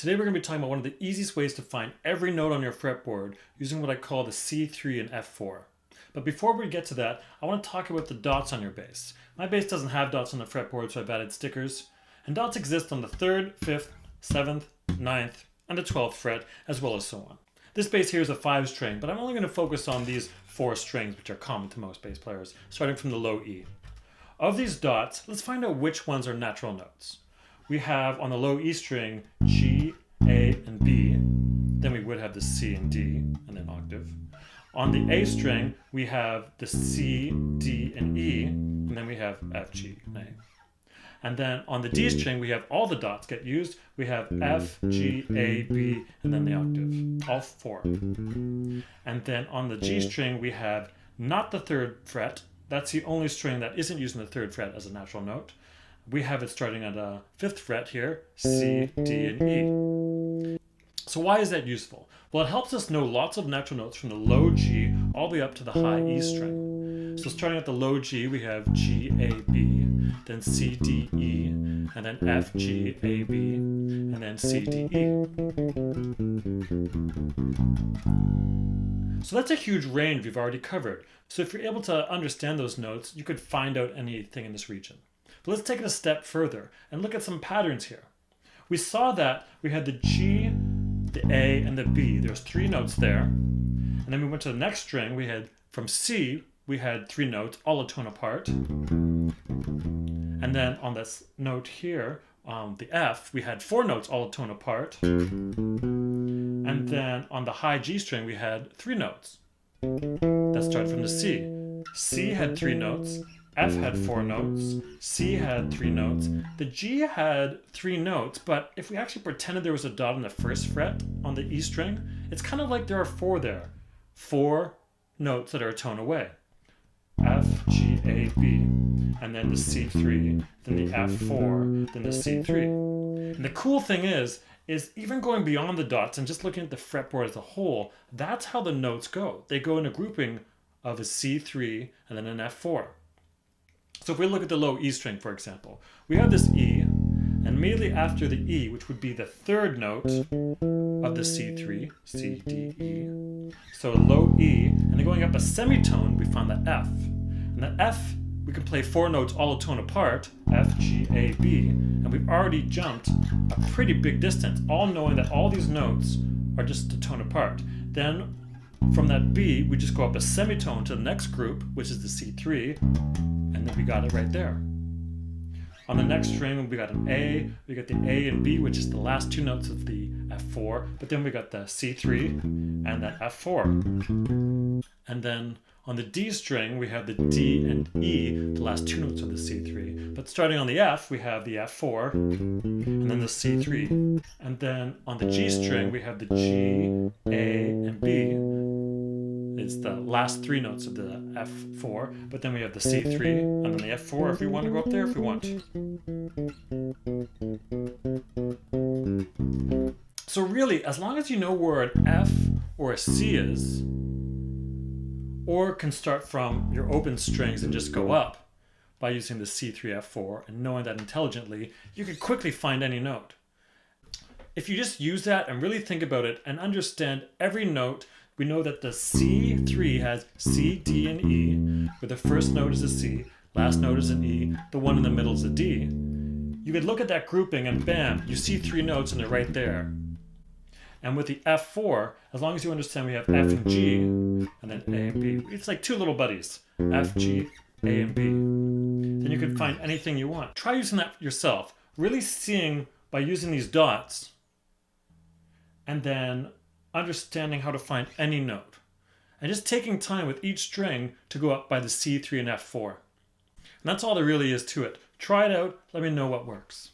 Today we're going to be talking about one of the easiest ways to find every note on your fretboard using what I call the C3 and F4. But before we get to that, I want to talk about the dots on your bass. My bass doesn't have dots on the fretboard, so I've added stickers. And dots exist on the 3rd, 5th, 7th, 9th, and the 12th fret, as well as so on. This bass here is a 5-string, but I'm only going to focus on these 4 strings, which are common to most bass players, starting from the low E. Of these dots, let's find out which ones are natural notes. We have on the low E string G, A, and B. Then we would have the C and D, and then octave. On the A string, we have the C, D, and E, and then we have F, G, and A. And then on the D string, we have all the dots get used. We have F, G, A, B, and then the octave, all 4. And then on the G string, we have not the 3rd fret. That's the only string that isn't using the 3rd fret as a natural note. We have it starting at a 5th fret here, C, D, and E. So why is that useful? Well, it helps us know lots of natural notes from the low G all the way up to the high E string. So starting at the low G, we have G, A, B, then C, D, E, and then F, G, A, B, and then C, D, E. So that's a huge range we've already covered. So if you're able to understand those notes, you could find out anything in this region. But let's take it a step further and look at some patterns here. We saw that we had the G, the A, and the B. There's 3 notes there. And then we went to the next string. We had from C, we had 3 notes, all a tone apart. And then on this note here, the F, we had 4 notes, all a tone apart. And then on the high G string, we had 3 notes that start from the C. C had 3 notes. F had 4 notes, C had 3 notes, the G had 3 notes, but if we actually pretended there was a dot on the 1st fret on the E string, it's kind of like there are 4 there. 4 notes that are a tone away. F, G, A, B, and then the C3, then the F4, then the C3. And the cool thing is even going beyond the dots and just looking at the fretboard as a whole, that's how the notes go. They go in a grouping of a C3 and then an F4. So if we look at the low E string, for example, we have this E, and immediately after the E, which would be the 3rd note of the C3, C, D, E. So low E, and then going up a semitone, we find the F. And the F, we can play 4 notes all a tone apart, F, G, A, B, and we've already jumped a pretty big distance, all knowing that all these notes are just a tone apart. Then from that B, we just go up a semitone to the next group, which is the C3, and then we got it right there. On the next string, we got an A, we got the A and B, which is the last 2 notes of the F4, but then we got the C3 and that F4. And then on the D string, we have the D and E, the last 2 notes of the C3. But starting on the F, we have the F4, and then the C3. And then on the G string, we have the G, A, and B. It's the last 3 notes of the F4, but then we have the C3, and then the F4 if we want to go up there if we want. So really, as long as you know where an F or a C is, or can start from your open strings and just go up by using the C3F4 and knowing that intelligently, you can quickly find any note. If you just use that and really think about it and understand every note, we know that the C3 has C, D, and E, where the first note is a C, last note is an E, the one in the middle is a D. You could look at that grouping and bam, you see 3 notes and they're right there. And with the F4, as long as you understand we have F and G, and then A and B, it's like 2 little buddies, F, G, A, and B. Then you can find anything you want. Try using that yourself, really seeing by using these dots, and then understanding how to find any note. And just taking time with each string to go up by the C3 and F4. And that's all there really is to it. Try it out, let me know what works.